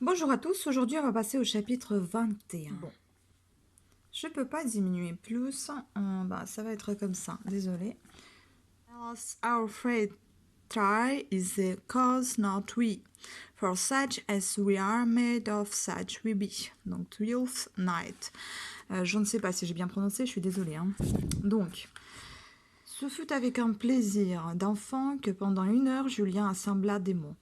Bonjour à tous, aujourd'hui on va passer au chapitre 21. Bon, je peux pas diminuer plus, ça va être comme ça, désolé. Else our freight try is the cause not we, for such as we are made of such we be. Donc, 12th night. Je ne sais pas si j'ai bien prononcé, je suis désolée. Donc, ce fut avec un plaisir d'enfant que pendant 1 heure, Julien assembla des mots.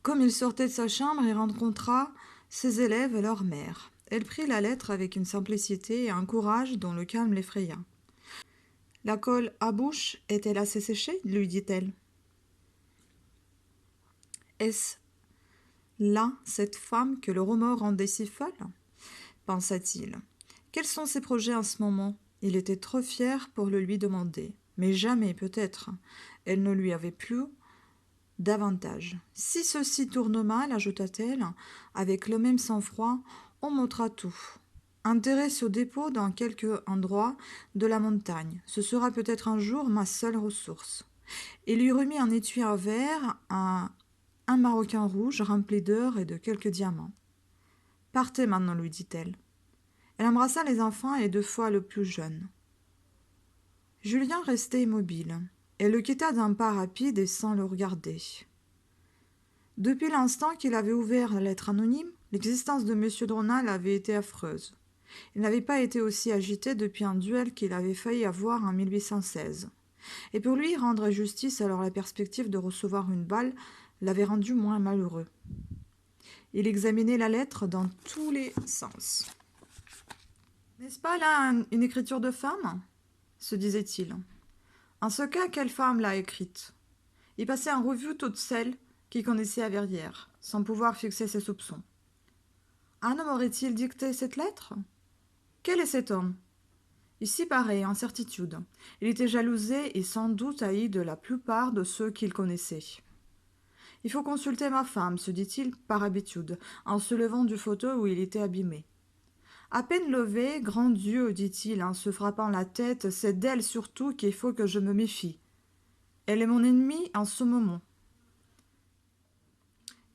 Comme il sortait de sa chambre, il rencontra ses élèves et leur mère. Elle prit la lettre avec une simplicité et un courage dont le calme l'effraya. « La colle à bouche est-elle assez séchée ?» lui dit-elle. « Est-ce là cette femme que le remords rendait si folle ?» pensa-t-il. « Quels sont ses projets en ce moment ?» Il était trop fier pour le lui demander. Mais jamais, peut-être, elle ne lui avait plu davantage. « Si ceci tourne mal, ajouta-t-elle, avec le même sang-froid, on montrera tout. Enterré au dépôt dans quelque endroit de la montagne. Ce sera peut-être un jour ma seule ressource. » Il lui remit un étui à verre, un maroquin rouge rempli d'or et de quelques diamants. « Partez maintenant, lui dit-elle. Elle embrassa les enfants et 2 fois le plus jeune. Julien restait immobile. Elle le quitta d'un pas rapide et sans le regarder. Depuis l'instant qu'il avait ouvert la lettre anonyme, l'existence de M. de Rênal avait été affreuse. Il n'avait pas été aussi agité depuis un duel qu'il avait failli avoir en 1816. Et pour lui rendre justice, alors la perspective de recevoir une balle l'avait rendu moins malheureux. Il examinait la lettre dans tous les sens. « N'est-ce pas là une écriture de femme ?» se disait-il. « En ce cas, quelle femme l'a écrite ?» Il passait en revue toutes celles qu'il connaissait à Verrières, sans pouvoir fixer ses soupçons. Un homme aurait-il dicté cette lettre ? Quel est cet homme ? Ici paraît incertitude. Il était jalousé et sans doute haï de la plupart de ceux qu'il connaissait. « Il faut consulter ma femme, se dit-il par habitude, en se levant du fauteuil où il était abîmé. À peine levé, grand Dieu, dit-il en se frappant la tête, c'est d'elle surtout qu'il faut que je me méfie. Elle est mon ennemie en ce moment.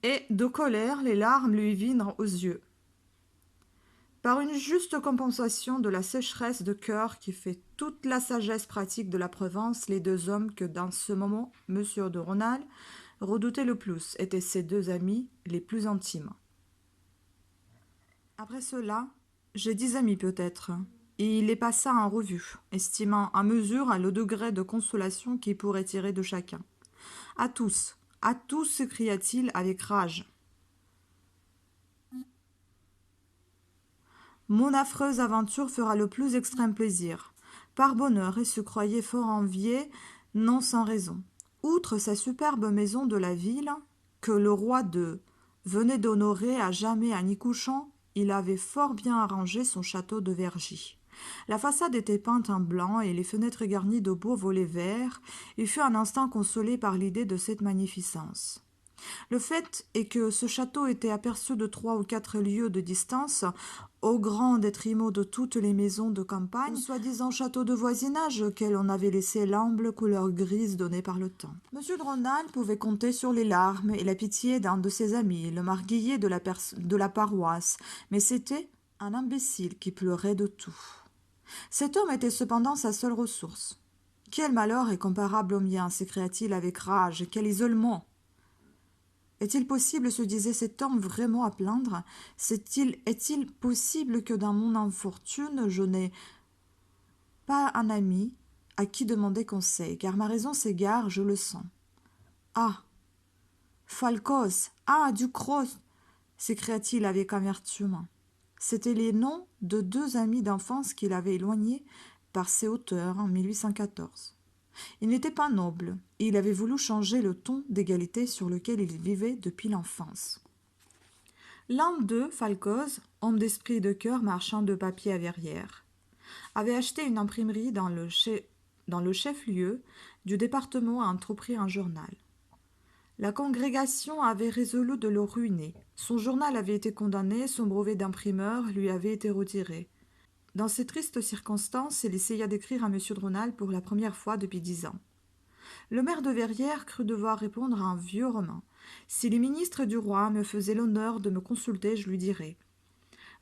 Et, de colère, les larmes lui vinrent aux yeux. Par une juste compensation de la sécheresse de cœur qui fait toute la sagesse pratique de la Provence, les 2 hommes que dans ce moment M. de Rênal redoutait le plus étaient ses 2 amis les plus intimes. Après cela, j'ai 10 amis peut-être, et il les passa en revue, estimant à mesure le degré de consolation qu'il pourrait tirer de chacun. À tous, s'écria-t-il avec rage. Mon affreuse aventure fera le plus extrême plaisir. Par bonheur, et se croyait fort envié, non sans raison. Outre sa superbe maison de la ville, que le roi de venait d'honorer à jamais à Nicouchon, il avait fort bien arrangé son château de Vergy. La façade était peinte en blanc et les fenêtres garnies de beaux volets verts. Il fut un instant consolé par l'idée de cette magnificence. Le fait est que ce château était aperçu de 3 ou 4 lieues de distance, au grand détriment de toutes les maisons de campagne, soi-disant châteaux de voisinage auxquels on avait laissé l'ample couleur grise donnée par le temps. M. de Rênal pouvait compter sur les larmes et la pitié d'un de ses amis, le marguillier de la paroisse, mais c'était un imbécile qui pleurait de tout. Cet homme était cependant sa seule ressource. « Quel malheur est comparable au mien » s'écria-t-il avec rage. « Quel isolement !» Est-il possible, se disait cet homme, vraiment à plaindre ? Est-il possible que dans mon infortune, je n'ai pas un ami à qui demander conseil, car ma raison s'égare, je le sens. Ah, Falcoz, ah, Ducros, s'écria-t-il avec amertume. C'étaient les noms de 2 amis d'enfance qu'il avait éloignés par ses hauteurs en 1814. Il n'était pas noble, et il avait voulu changer le ton d'égalité sur lequel il vivait depuis l'enfance. L'un d'eux, Falcoz, homme d'esprit et de cœur, marchand de papier à Verrières, avait acheté une imprimerie dans le chef-lieu du département et entrepris un journal. La congrégation avait résolu de le ruiner. Son journal avait été condamné, son brevet d'imprimeur lui avait été retiré. Dans ces tristes circonstances, il essaya d'écrire à M. de Rênal pour la première fois depuis 10 ans. Le maire de Verrières crut devoir répondre à un vieux roman. Si les ministres du roi me faisaient l'honneur de me consulter, je lui dirais.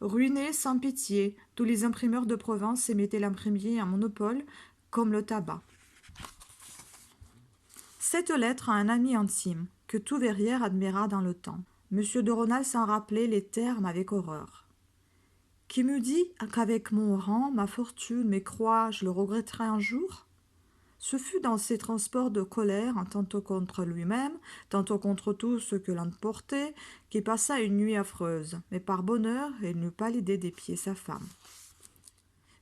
Ruinés sans pitié, tous les imprimeurs de province émettaient l'imprimerie en monopole, comme le tabac. Cette lettre à un ami intime, que tout Verrières admira dans le temps. Monsieur de Rênal s'en rappelait les termes avec horreur. Qui me dit qu'avec mon rang, ma fortune, mes croix, je le regretterai un jour? Ce fut dans ces transports de colère, tantôt contre lui-même, tantôt contre tout ce que l'on portait, qu'il passa une nuit affreuse, mais par bonheur il n'eut pas l'idée d'épier sa femme.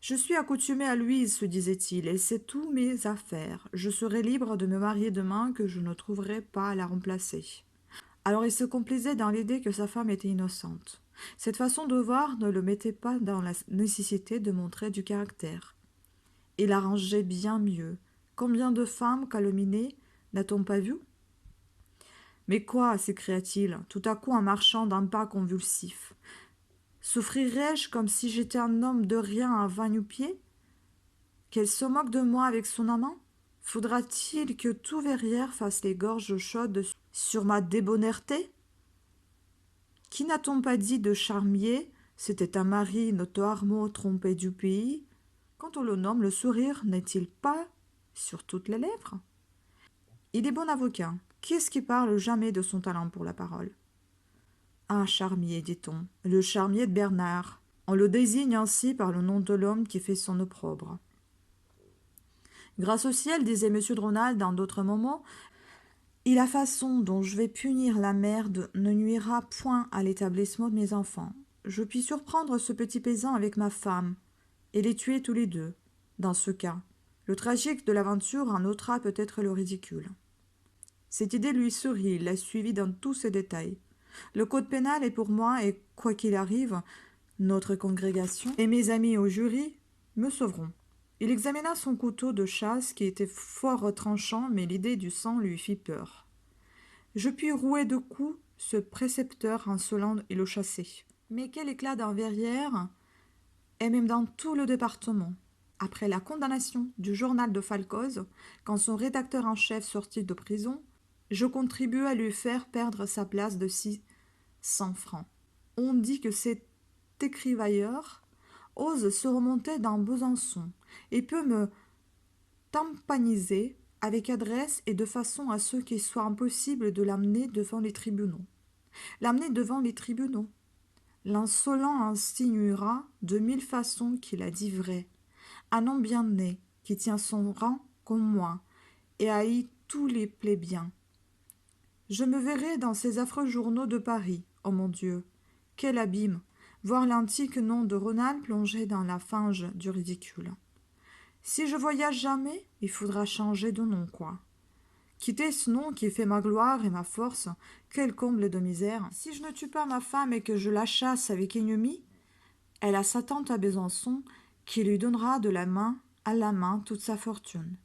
Je suis accoutumé à Louise, se disait-il, et c'est tous mes affaires. Je serai libre de me marier demain, que je ne trouverai pas à la remplacer. Alors il se complaisait dans l'idée que sa femme était innocente. Cette façon de voir ne le mettait pas dans la nécessité de montrer du caractère. Il arrangeait bien mieux. Combien de femmes calomniées n'a-t-on pas vu? Mais quoi, s'écria-t-il, tout à coup en marchant d'un pas convulsif. Souffrirais-je comme si j'étais un homme de rien à 20 pieds? Qu'elle se moque de moi avec son amant? Faudra-t-il que tout Verrières fasse les gorges chaudes sur ma débonnaire-té? Qui n'a-t-on pas dit de Charmier? C'était un mari notoirement trompé du pays. Quand on le nomme, le sourire n'est-il pas sur toutes les lèvres? Il est bon avocat. Qui est-ce qui parle jamais de son talent pour la parole? Ah, Charmier, dit-on, le Charmier de Bernard. On le désigne ainsi par le nom de l'homme qui fait son opprobre. Grâce au ciel, disait M. de Rênal dans d'autres moments, et la façon dont je vais punir la merde ne nuira point à l'établissement de mes enfants. Je puis surprendre ce petit paysan avec ma femme, et les tuer tous les deux. Dans ce cas, le tragique de l'aventure en ôtera peut-être le ridicule. Cette idée lui sourit, il la suivit dans tous ses détails. Le code pénal est pour moi, et quoi qu'il arrive, notre congrégation et mes amis au jury me sauveront. Il examina son couteau de chasse qui était fort tranchant, mais l'idée du sang lui fit peur. Je puis rouer de coups ce précepteur insolent et le chasser. Mais quel éclat dans Verrières, et même dans tout le département. Après la condamnation du journal de Falcoz, quand son rédacteur en chef sortit de prison, je contribue à lui faire perdre sa place de 600 francs. On dit que cet écrivailleur ose se remonter dans Besançon et peut me tympaniser avec adresse et de façon à ce qu'il soit impossible de l'amener devant les tribunaux. L'amener devant les tribunaux. L'insolent insinuera de 1000 façons qu'il a dit vrai. Un homme bien né, qui tient son rang comme moi, et haït tous les plébéiens. Je me verrai dans ces affreux journaux de Paris. Oh mon Dieu, quel abîme! Voir l'antique nom de Rênal plongé dans la fange du ridicule. Si je voyage jamais, il faudra changer de nom, quoi. Quitter ce nom qui fait ma gloire et ma force, quel comble de misère. Si je ne tue pas ma femme et que je la chasse avec ennemi, elle a sa tante à Besançon qui lui donnera de la main à la main toute sa fortune.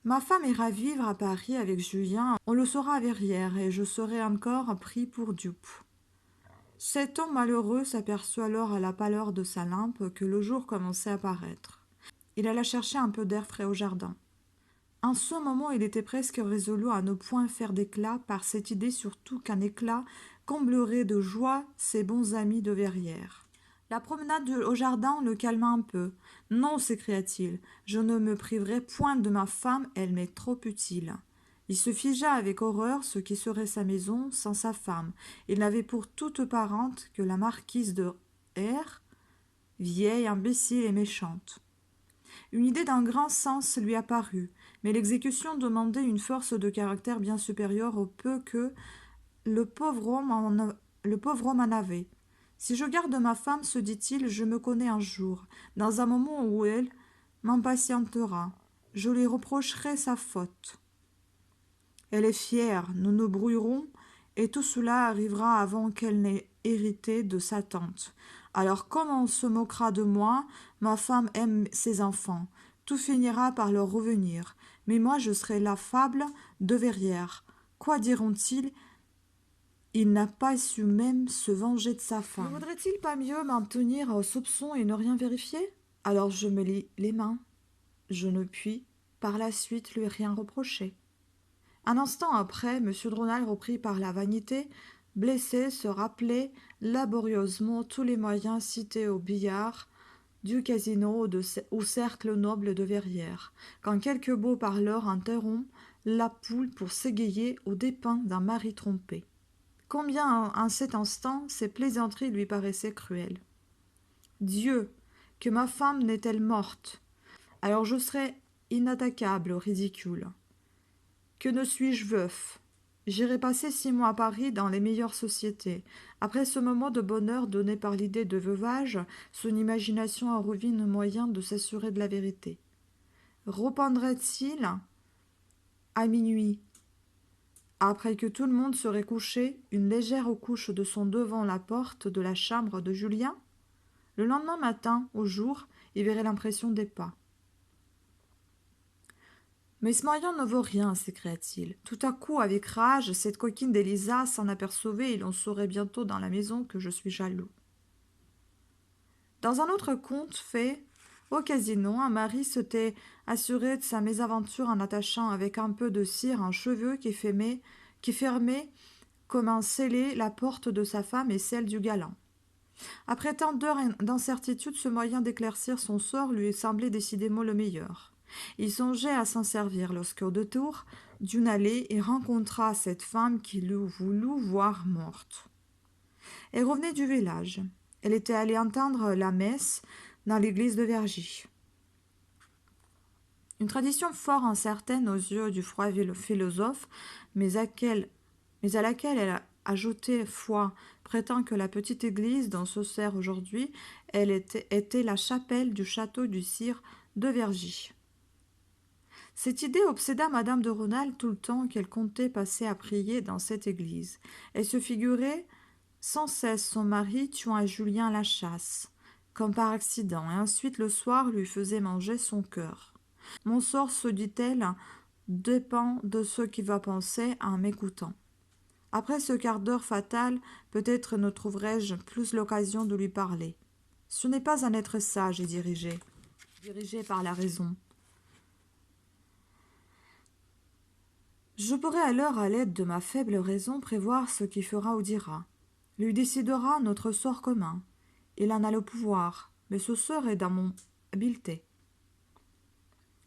Ma femme ira vivre à Paris avec Julien, on le saura à Verrières, et je serai encore pris pour dupe. Cet homme malheureux s'aperçut alors à la pâleur de sa lampe que le jour commençait à paraître. Il alla chercher un peu d'air frais au jardin. En ce moment, il était presque résolu à ne point faire d'éclat par cette idée, surtout qu'un éclat comblerait de joie ses bons amis de Verrières. La promenade au jardin le calma un peu. « Non, s'écria-t-il, je ne me priverai point de ma femme, elle m'est trop utile. » Il se figea avec horreur ce qui serait sa maison sans sa femme. Il n'avait pour toute parente que la marquise de R, vieille, imbécile et méchante. Une idée d'un grand sens lui apparut, mais l'exécution demandait une force de caractère bien supérieure au peu que le pauvre homme en avait. Si je garde ma femme, se dit-il, je me connais un jour, dans un moment où elle m'impatientera. Je lui reprocherai sa faute. Elle est fière, nous nous brouillerons, et tout cela arrivera avant qu'elle n'ait hérité de sa tante. Alors comme on se moquera de moi, ma femme aime ses enfants, tout finira par leur revenir, mais moi je serai la fable de Verrières. Quoi diront-ils? Il n'a pas su même se venger de sa femme. Ne vaudrait-il pas mieux m'en tenir au soupçon et ne rien vérifier? Alors je me lie les mains. Je ne puis, par la suite, lui rien reprocher. Un instant après, M. de Rênal, repris par la vanité, blessé, se rappelait laborieusement tous les moyens cités au billard, du casino au cercle noble de Verrières, quand quelque beau parleur interrompt la poule pour s'égayer aux dépens d'un mari trompé. Combien, en cet instant, ces plaisanteries lui paraissaient cruelles. Dieu, que ma femme n'est-elle morte? Alors je serai inattaquable au ridicule. Que ne suis-je veuf? J'irai passer 6 mois à Paris dans les meilleures sociétés. Après ce moment de bonheur donné par l'idée de veuvage, son imagination a revu un moyen de s'assurer de la vérité. Reprendrait-il à minuit, après que tout le monde serait couché, une légère couche de son devant la porte de la chambre de Julien? Le lendemain matin, au jour, il verrait l'impression des pas. Mais ce moyen ne vaut rien, s'écria-t-il. Tout à coup, avec rage, cette coquine d'Élisa s'en apercevait et l'on saurait bientôt dans la maison que je suis jaloux. Dans un autre conte fait, au casino, un mari s'était assuré de sa mésaventure en attachant avec un peu de cire un cheveu qui fermait comme un scellé la porte de sa femme et celle du galant. Après tant d'heures d'incertitude, ce moyen d'éclaircir son sort lui semblait décidément le meilleur. Il songeait à s'en servir lorsqu'au détour d'une allée, il rencontra cette femme qu'il eût voulu voir morte. Elle revenait du village. Elle était allée entendre la messe dans l'église de Vergy. Une tradition fort incertaine aux yeux du froid philosophe, mais à laquelle elle a ajouté foi, prétend que la petite église dont se sert aujourd'hui, elle était la chapelle du château du sire de Vergy. Cette idée obséda madame de Rênal tout le temps qu'elle comptait passer à prier dans cette église. Elle se figurait sans cesse son mari tuant à Julien la chasse, comme par accident, et ensuite le soir lui faisait manger son cœur. Mon sort, se dit-elle, dépend de ce qu'il va penser en m'écoutant. Après ce quart d'heure fatal, peut-être ne trouverai-je plus l'occasion de lui parler. Ce n'est pas un être sage et dirigé par la raison. Je pourrai alors, à l'aide de ma faible raison, prévoir ce qu'il fera ou dira. Lui décidera notre sort commun. Il en a le pouvoir, mais ce sort est dans mon habileté.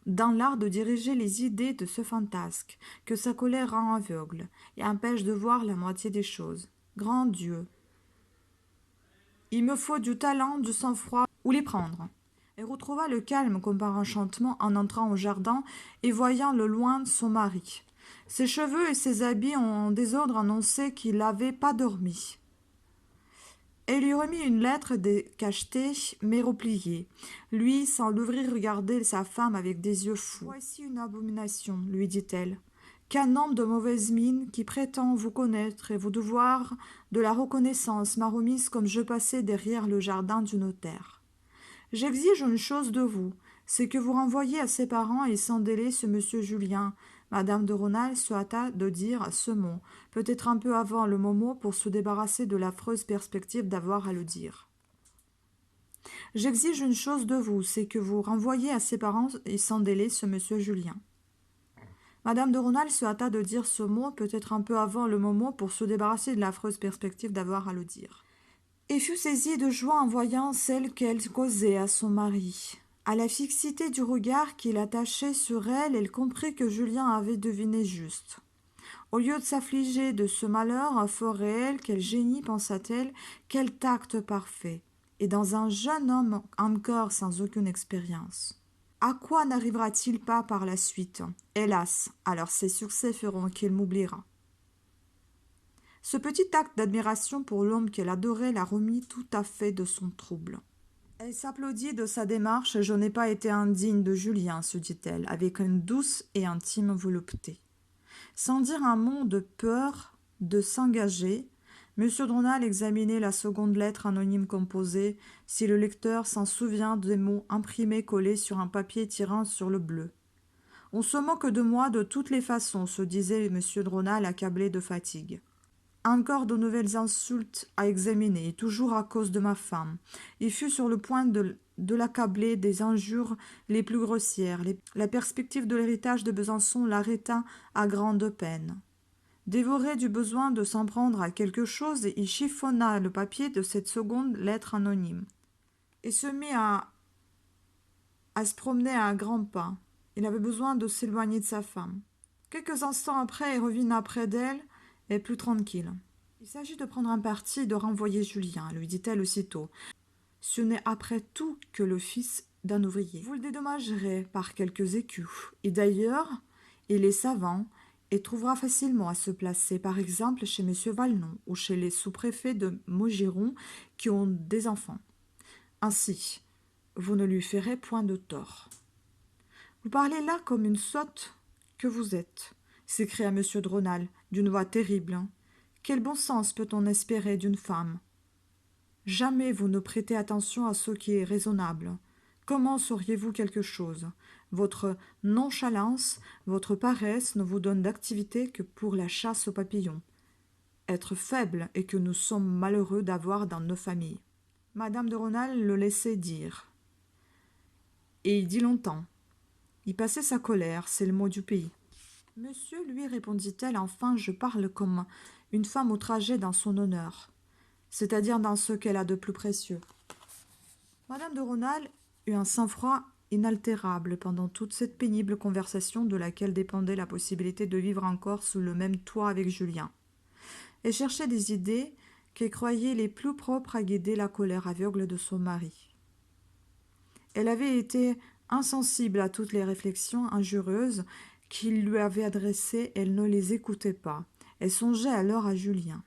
Dans l'art de diriger les idées de ce fantasque, que sa colère rend aveugle et empêche de voir la moitié des choses. Grand Dieu! Il me faut du talent, du sang-froid, où les prendre. Elle retrouva le calme comme par enchantement en entrant au jardin et voyant le loin son mari. Ses cheveux et ses habits en désordre annonçaient qu'il n'avait pas dormi. Elle lui remit une lettre cachetée, mais repliée. Lui, sans l'ouvrir, regardait sa femme avec des yeux fous. « Voici une abomination, lui dit-elle. Qu'un homme de mauvaise mine, qui prétend vous connaître et vous devoir de la reconnaissance, m'a remise comme je passais derrière le jardin du notaire. J'exige une chose de vous, c'est que vous renvoyiez à ses parents et sans délai ce monsieur Julien. » Madame de Rênal se hâta de dire ce mot, peut-être un peu avant le moment pour se débarrasser de l'affreuse perspective d'avoir à le dire. « J'exige une chose de vous, c'est que vous renvoyiez à ses parents et sans délai ce monsieur Julien. » Madame de Rênal se hâta de dire ce mot, peut-être un peu avant le moment pour se débarrasser de l'affreuse perspective d'avoir à le dire. Et fut saisie de joie en voyant celle qu'elle causait à son mari. À la fixité du regard qu'il attachait sur elle, elle comprit que Julien avait deviné juste. Au lieu de s'affliger de ce malheur fort réel, quel génie, pensa-t-elle, quel tact parfait, et dans un jeune homme encore sans aucune expérience. À quoi n'arrivera-t-il pas par la suite? Hélas, alors ses succès feront qu'il m'oubliera. Ce petit acte d'admiration pour l'homme qu'elle adorait la remit tout à fait de son trouble. Elle s'applaudit de sa démarche. « Je n'ai pas été indigne de Julien, se dit-elle, avec une douce et intime volupté. Sans dire un mot de peur de s'engager, M. de Rênal examinait la seconde lettre anonyme composée, si le lecteur s'en souvient, des mots imprimés collés sur un papier tirant sur le bleu. « On se moque de moi de toutes les façons, se disait M. de Rênal accablé de fatigue. Encore de nouvelles insultes à examiner, et toujours à cause de ma femme. Il fut sur le point de de l'accabler des injures les plus grossières. La perspective de l'héritage de Besançon l'arrêta à grande peine. Dévoré du besoin de s'en prendre à quelque chose, il chiffonna le papier de cette seconde lettre anonyme et se mit à se promener à grands pas. Il avait besoin de s'éloigner de sa femme. Quelques instants après, il revint près d'elle et plus tranquille. Il s'agit de prendre un parti et de renvoyer Julien, lui dit-elle aussitôt. Ce n'est après tout que le fils d'un ouvrier. Vous le dédommagerez par quelques écus. Et d'ailleurs, il est savant et trouvera facilement à se placer, par exemple, chez M. Valnon ou chez les sous-préfets de Maugiron qui ont des enfants. Ainsi, vous ne lui ferez point de tort. Vous parlez là comme une sotte que vous êtes, s'écria M. de Rênal d'une voix terrible. Quel bon sens peut-on espérer d'une femme? Jamais vous ne prêtez attention à ce qui est raisonnable. Comment sauriez-vous quelque chose? Votre nonchalance, votre paresse ne vous donnent d'activité que pour la chasse aux papillons. Être faible et que nous sommes malheureux d'avoir dans nos familles. Madame de Rênal le laissait dire. Et il dit longtemps. Il passait sa colère, c'est le mot du pays. Monsieur, lui, répondit-elle, enfin, je parle comme une femme outragée dans son honneur, c'est-à-dire dans ce qu'elle a de plus précieux. Madame de Rênal eut un sang-froid inaltérable pendant toute cette pénible conversation de laquelle dépendait la possibilité de vivre encore sous le même toit avec Julien. Elle cherchait des idées qu'elle croyait les plus propres à guider la colère aveugle de son mari. Elle avait été insensible à toutes les réflexions injurieuses qu'il lui avait adressées, elle ne les écoutait pas. Elle songeait alors à Julien.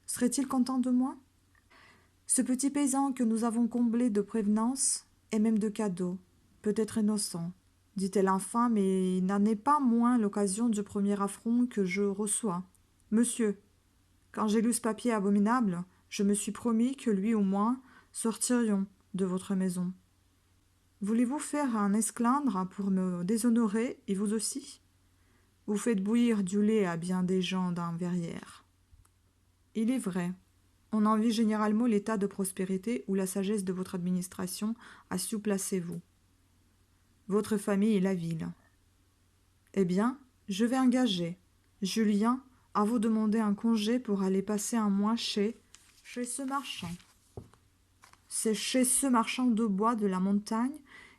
Serait-il content de moi? Ce petit paysan que nous avons comblé de prévenances et même de cadeaux, peut être innocent, dit-elle enfin, mais il n'en est pas moins l'occasion du premier affront que je reçois. Monsieur, quand j'ai lu ce papier abominable, je me suis promis que lui ou moi sortirions de votre maison. Voulez-vous faire un esclandre pour me déshonorer, et vous aussi? Vous faites bouillir du lait à bien des gens dans Verrières. Il est vrai, on envie généralement l'état de prospérité où la sagesse de votre administration a su placer vous. Votre famille est la ville. Eh bien, je vais engager Julien à vous demander un congé pour aller passer un mois chez ce marchand. C'est chez ce marchand de bois de la montagne,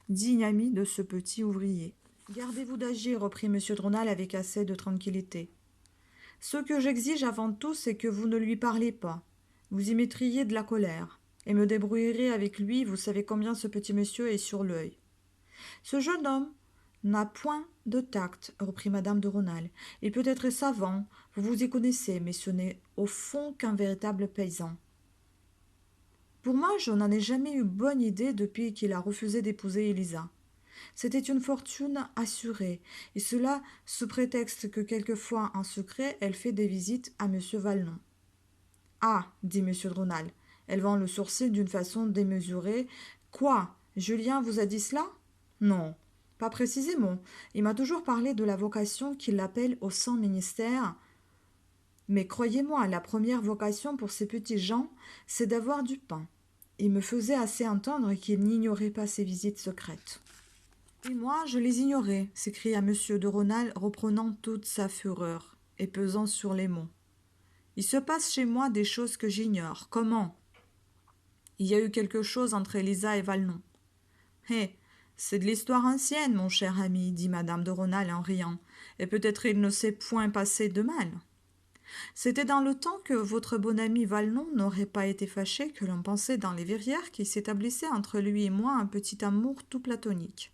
digne ami de ce petit ouvrier. Gardez-vous d'agir, reprit M. de Rênal avec assez de tranquillité. Ce que j'exige avant tout, c'est que vous ne lui parlez pas. Vous y mettriez de la colère, et me débrouillerez avec lui, vous savez combien ce petit monsieur est sur l'œil. Ce jeune homme n'a point de tact, reprit madame de Rênal. Il peut être savant, vous vous y connaissez, mais ce n'est au fond qu'un véritable paysan. Pour moi, je n'en ai jamais eu bonne idée depuis qu'il a refusé d'épouser Élisa. C'était une fortune assurée, et cela sous prétexte que quelquefois, en secret, elle fait des visites à M. Valnon. Ah, dit M. de Rênal, élevant le sourcil d'une façon démesurée. Quoi, Julien vous a dit cela? Non, pas précisément. Il m'a toujours parlé de la vocation qu'il appelle au saint ministère. Mais croyez-moi, la première vocation pour ces petits gens, c'est d'avoir du pain. Il me faisait assez entendre qu'il n'ignorait pas ses visites secrètes. Et moi, je les ignorais, s'écria M. de Rênal, reprenant toute sa fureur et pesant sur les mots. Il se passe chez moi des choses que j'ignore. Comment? Il y a eu quelque chose entre Élisa et Valnon. Eh, c'est de l'histoire ancienne, mon cher ami, dit madame de Rênal en riant, et peut-être il ne s'est point passé de mal. C'était dans le temps que votre bon ami Valnon n'aurait pas été fâché que l'on pensait dans les Verrières qu'il s'établissait entre lui et moi un petit amour tout platonique.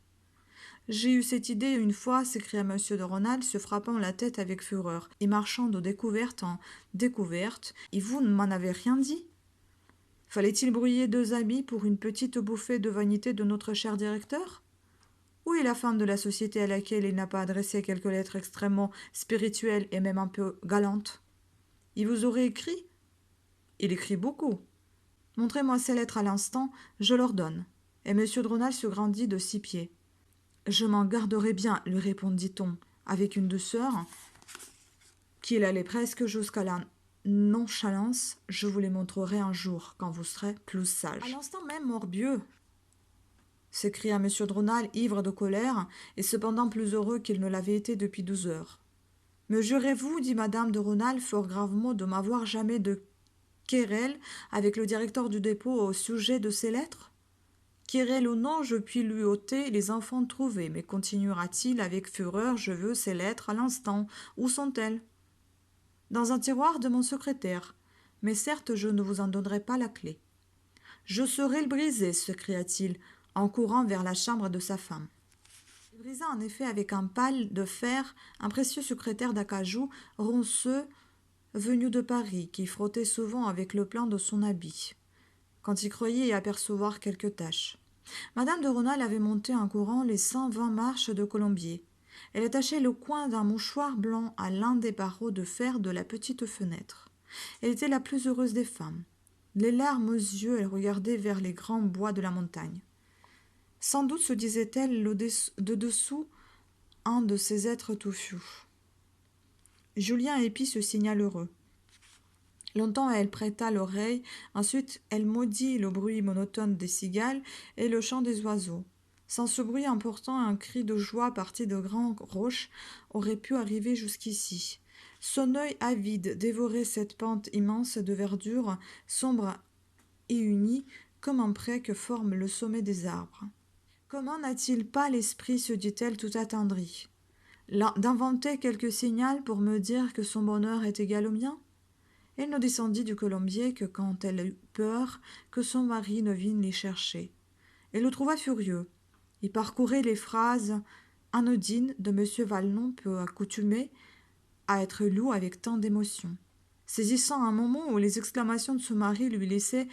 J'ai eu cette idée une fois, s'écria M. de Rênal, se frappant la tête avec fureur, et marchant de découverte en découverte, et vous ne m'en avez rien dit? Fallait-il brouiller deux amis pour une petite bouffée de vanité de notre cher directeur? Où est la femme de la société à laquelle il n'a pas adressé quelques lettres extrêmement spirituelles et même un peu galantes? Il vous aurait écrit? Il écrit beaucoup. Montrez-moi ces lettres à l'instant, je leur donne. Et M. de Rênal se grandit de 6 pieds. Je m'en garderai bien, lui répondit-on, avec une douceur qu'il allait presque jusqu'à la nonchalance. Je vous les montrerai un jour, quand vous serez plus sage. À l'instant même, morbieux, s'écria M. de Rênal, ivre de colère, et cependant plus heureux qu'il ne l'avait été depuis 12 heures. Me jurez-vous, dit madame de Rênal fort gravement, de m'avoir jamais de querelle avec le directeur du dépôt au sujet de ces lettres? Querelle ou non, je puis lui ôter les enfants trouvés, mais continuera-t-il avec fureur, je veux ces lettres à l'instant. Où sont-elles? Dans un tiroir de mon secrétaire. Mais certes, je ne vous en donnerai pas la clé. Je saurai le briser, s'écria-t-il, en courant vers la chambre de sa femme. Il brisa en effet avec un pal de fer un précieux secrétaire d'acajou ronceux venu de Paris, qui frottait souvent avec le plan de son habit, quand il croyait y apercevoir quelques taches. Madame de Rênal avait monté en courant les 120 marches de Colombier. Elle attachait le coin d'un mouchoir blanc à l'un des barreaux de fer de la petite fenêtre. Elle était la plus heureuse des femmes. Les larmes aux yeux, elle regardait vers les grands bois de la montagne. Sans doute se disait-elle de dessous un de ces êtres touffus. Julien épit ce signal heureux. Longtemps elle prêta l'oreille, ensuite elle maudit le bruit monotone des cigales et le chant des oiseaux. Sans ce bruit important, un cri de joie parti de grandes roches aurait pu arriver jusqu'ici. Son œil avide dévorait cette pente immense de verdure, sombre et unie, comme un pré que forme le sommet des arbres. Comment n'a-t-il pas l'esprit, se dit-elle tout attendrie, d'inventer quelque signal pour me dire que son bonheur est égal au mien? Elle ne descendit du colombier que quand elle eut peur que son mari ne vînt les chercher. Elle le trouva furieux. Il parcourait les phrases anodines de M. Valnon, peu accoutumé à être lourd avec tant d'émotion, saisissant un moment où les exclamations de son mari lui laissaient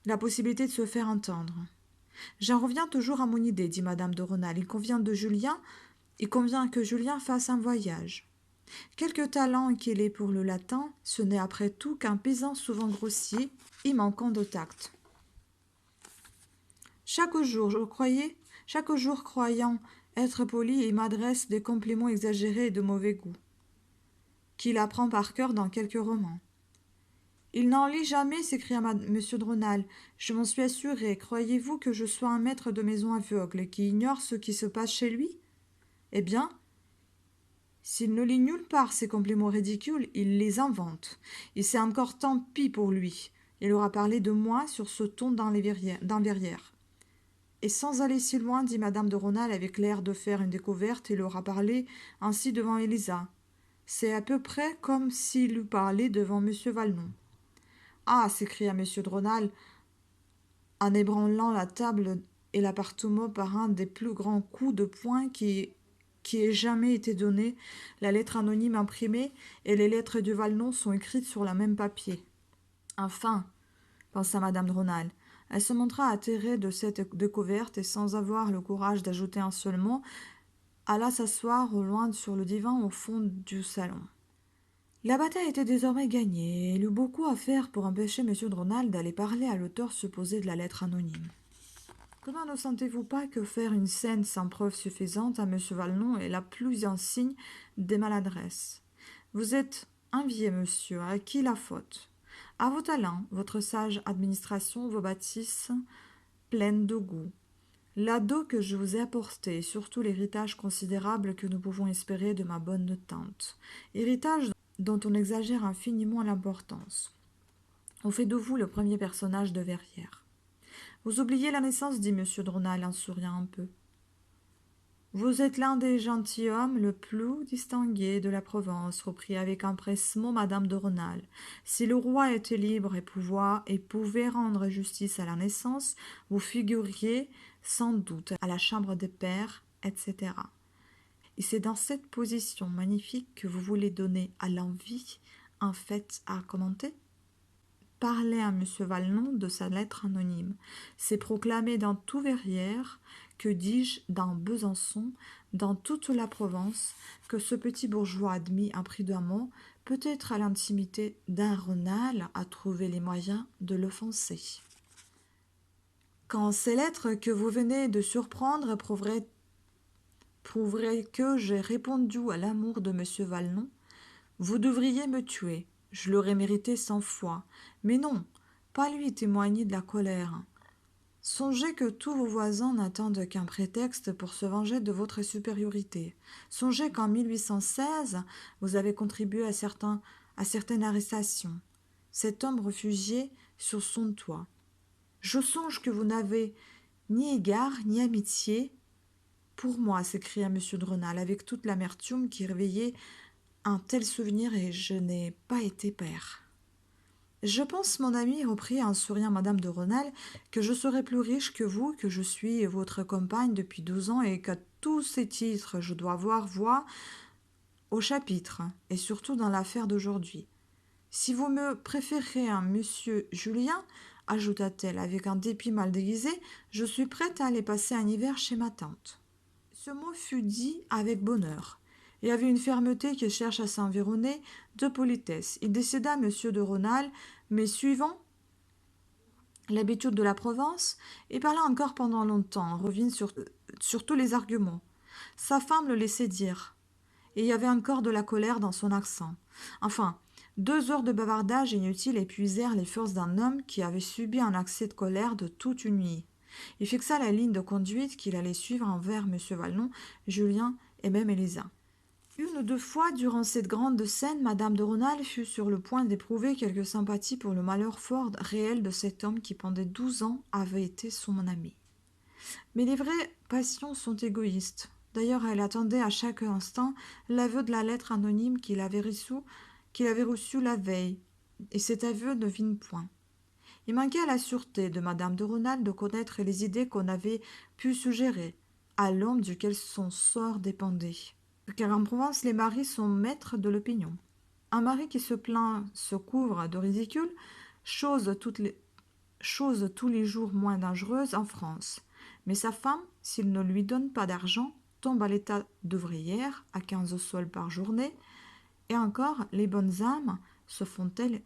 la possibilité de se faire entendre. « J'en reviens toujours à mon idée, dit madame de Rênal. Il convient que Julien fasse un voyage. Quelque talent qu'il ait pour le latin, ce n'est après tout qu'un paysan souvent grossier y manquant de tact. Chaque jour croyant être poli, il m'adresse des compliments exagérés et de mauvais goût, qu'il apprend par cœur dans quelques romans. Il n'en lit jamais, s'écria M. de Rênal. Je m'en suis assuré. Croyez-vous que je sois un maître de maison aveugle qui ignore ce qui se passe chez lui? Eh bien, s'il ne lit nulle part ces compliments ridicules, il les invente. Et c'est encore tant pis pour lui. Il aura parlé de moi sur ce ton dans Verrières. Et sans aller si loin, dit madame de Rênal avec l'air de faire une découverte, il aura parlé ainsi devant Élisa. C'est à peu près comme s'il eût parlé devant M. Valnon. Ah, s'écria M. de Rênal, en ébranlant la table et l'appartement par un des plus grands coups de poing qui ait jamais été donné. La lettre anonyme imprimée et les lettres du Valnon sont écrites sur le même papier. Enfin, pensa madame de Rênal, elle se montra atterrée de cette découverte et sans avoir le courage d'ajouter un seul mot, alla s'asseoir au loin sur le divan au fond du salon. La bataille était désormais gagnée, et il eut beaucoup à faire pour empêcher M. de Rênal d'aller parler à l'auteur supposé de la lettre anonyme. Comment ne sentez-vous pas que faire une scène sans preuve suffisante à M. Valnon est la plus insigne des maladresses? Vous êtes envié, monsieur, à qui la faute? À vos talents, votre sage administration, vos bâtisses pleines de goût. L'ado que je vous ai apporté, et surtout l'héritage considérable que nous pouvons espérer de ma bonne tante. Héritage dont on exagère infiniment l'importance. On fait de vous le premier personnage de Verrières. Vous oubliez la naissance, dit M. de Rênal en souriant un peu. Vous êtes l'un des gentilshommes le plus distingué de la Provence, reprit avec empressement madame de Rênal. Si le roi était libre et pouvait rendre justice à la naissance, vous figuriez sans doute à la chambre des pairs, etc. Et c'est dans cette position magnifique que vous voulez donner à l'envie un fait à commenter? Parler à M. Valnon de sa lettre anonyme. C'est proclamer dans tout Verrières, que dis-je, dans Besançon, dans toute la Provence, que ce petit bourgeois admis imprudemment, peut-être à l'intimité d'un Rênal, a trouvé les moyens de l'offenser. Quand ces lettres que vous venez de surprendre prouveraient que j'ai répondu à l'amour de M. Valnon, vous devriez me tuer. Je l'aurais mérité 100 fois. Mais non, pas lui témoigner de la colère. Songez que tous vos voisins n'attendent qu'un prétexte pour se venger de votre supériorité. Songez qu'en 1816, vous avez contribué à certaines arrestations. Cet homme réfugié sur son toit. Je songe que vous n'avez ni égard ni amitié pour moi, s'écria M. de Rênal avec toute l'amertume qui réveillait un tel souvenir, et je n'ai pas été père. Je pense, mon ami, reprit en souriant madame de Rênal, que je serai plus riche que vous, que je suis votre compagne depuis 12 ans, et qu'à tous ces titres je dois avoir voix au chapitre, et surtout dans l'affaire d'aujourd'hui. Si vous me préférez un monsieur Julien, ajouta-t-elle avec un dépit mal déguisé, je suis prête à aller passer un hiver chez ma tante. Ce mot fut dit avec bonheur. Il avait une fermeté qui cherche à s'environner de politesse. Il décéda M. de Rênal, mais suivant l'habitude de la Provence, et parla encore pendant longtemps, revint sur tous les arguments. Sa femme le laissait dire, et il y avait encore de la colère dans son accent. Enfin, 2 heures de bavardage inutile épuisèrent les forces d'un homme qui avait subi un accès de colère de toute une nuit. Il fixa la ligne de conduite qu'il allait suivre envers M. Vallon, Julien et même Élisa. Une ou deux fois, durant cette grande scène, madame de Rênal fut sur le point d'éprouver quelque sympathie pour le malheur fort réel de cet homme qui, pendant 12 ans, avait été son ami. Mais les vraies passions sont égoïstes. D'ailleurs, elle attendait à chaque instant l'aveu de la lettre anonyme qu'il avait reçue la veille, et cet aveu ne vint point. Il manquait à la sûreté de madame de Rênal de connaître les idées qu'on avait pu suggérer à l'homme duquel son sort dépendait. Car en Provence, les maris sont maîtres de l'opinion. Un mari qui se plaint se couvre de ridicule, chose tous les jours moins dangereuse en France. Mais sa femme, s'il ne lui donne pas d'argent, tombe à l'état d'ouvrière à 15 sols par journée, et encore les bonnes âmes se font-elles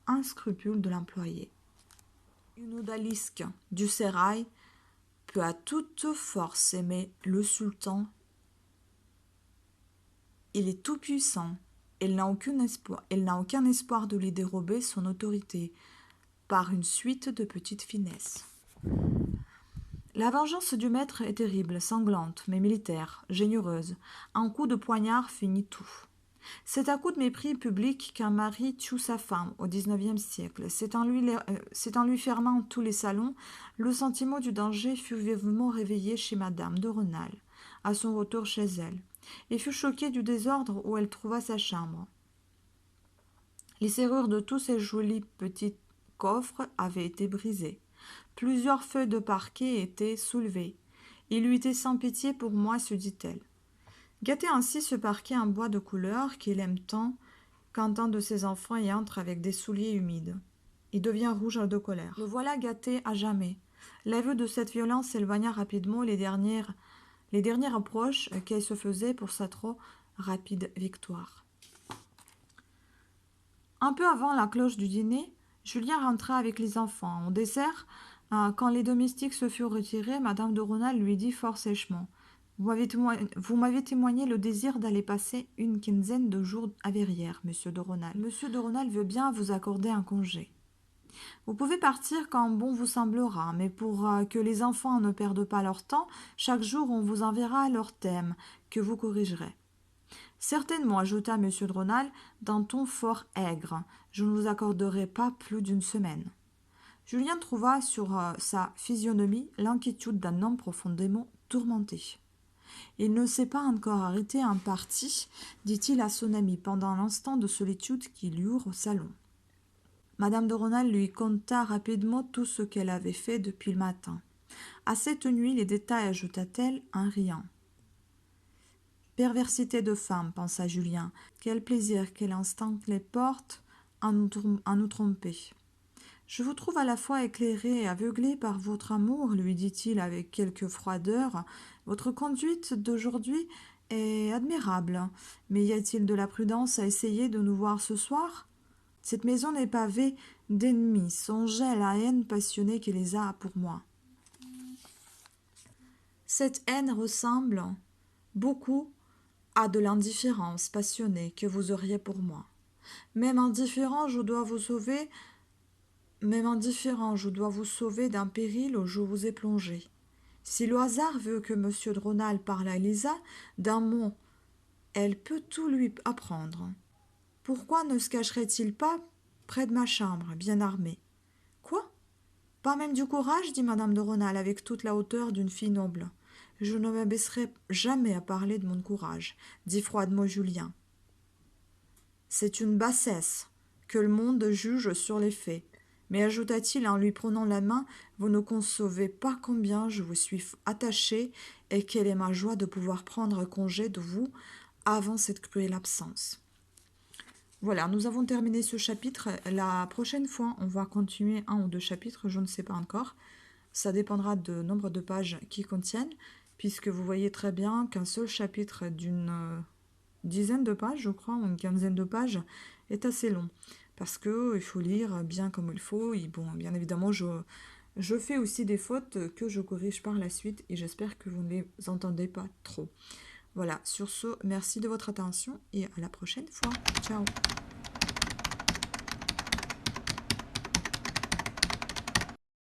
un scrupule de l'employer. Une odalisque du sérail peut à toute force aimer le sultan. Il est tout-puissant. Elle n'a aucun espoir de lui dérober son autorité par une suite de petites finesses. La vengeance du maître est terrible, sanglante, mais militaire, généreuse. Un coup de poignard finit tout. C'est à coup de mépris public qu'un mari tue sa femme au XIXe siècle. C'est en lui fermant tous les salons, le sentiment du danger fut vivement réveillé chez madame de Rênal, à son retour chez elle, et fut choquée du désordre où elle trouva sa chambre. Les serrures de tous ces jolis petits coffres avaient été brisées. Plusieurs feuilles de parquet étaient soulevées. Il eût été sans pitié pour moi, se dit-elle. Gâtez ainsi ce parquet en bois de couleur qu'il aime tant quand un de ses enfants y entre avec des souliers humides. Il devient rouge de colère. Le voilà gâté à jamais. L'aveu de cette violence éloigna rapidement les derniers reproches qu'elle se faisait pour sa trop rapide victoire. Un peu avant la cloche du dîner, Julien rentra avec les enfants. Au dessert, quand les domestiques se furent retirés, madame de Rênal lui dit fort sèchement: Vous m'avez témoigné le désir d'aller passer une quinzaine de jours à Verrières, monsieur de Rênal. Monsieur de Rênal veut bien vous accorder un congé. Vous pouvez partir quand bon vous semblera, mais pour que les enfants ne perdent pas leur temps, chaque jour on vous enverra leur thème, que vous corrigerez. Certainement, ajouta M. de Rênal, d'un ton fort aigre, je ne vous accorderai pas plus d'une semaine. Julien trouva sur sa physionomie l'inquiétude d'un homme profondément tourmenté. Il ne s'est pas encore arrêté un parti, dit-il à son ami pendant l'instant de solitude qu'il eut au salon. Madame de Rênal lui conta rapidement tout ce qu'elle avait fait depuis le matin. À cette nuit, les détails, ajouta-t-elle en riant. Perversité de femme, pensa Julien. Quel plaisir, quel instinct les porte à nous tromper. Je vous trouve à la fois éclairé et aveuglé par votre amour, lui dit-il avec quelque froideur. Votre conduite d'aujourd'hui est admirable. Mais y a-t-il de la prudence à essayer de nous voir ce soir? Cette maison n'est pavée d'ennemis. Songez à la haine passionnée qui les a pour moi. Cette haine ressemble beaucoup à de l'indifférence passionnée que vous auriez pour moi. Même indifférent, je dois vous sauver Même indifférent, je dois vous sauver d'un péril où je vous ai plongé. Si le hasard veut que monsieur de Rênal parle à Elisa, d'un mot, elle peut tout lui apprendre. Pourquoi ne se cacherait-il pas près de ma chambre, bien armé? Quoi? Pas même du courage, dit madame de Rênal avec toute la hauteur d'une fille noble. Je ne m'abaisserai jamais à parler de mon courage, dit froidement Julien. C'est une bassesse que le monde juge sur les faits. Mais ajouta-t-il en lui prenant la main, vous ne concevez pas combien je vous suis attaché et quelle est ma joie de pouvoir prendre congé de vous avant cette cruelle absence. Voilà, nous avons terminé ce chapitre. La prochaine fois, on va continuer un ou deux chapitres, je ne sais pas encore. Ça dépendra du nombre de pages qui contiennent, puisque vous voyez très bien qu'un seul chapitre d'une dizaine de pages, je crois, ou une quinzaine de pages, est assez long. Parce qu'il faut lire bien comme il faut. Et bon, bien évidemment, je fais aussi des fautes que je corrige par la suite et j'espère que vous ne les entendez pas trop. Voilà, sur ce, merci de votre attention et à la prochaine fois. Ciao!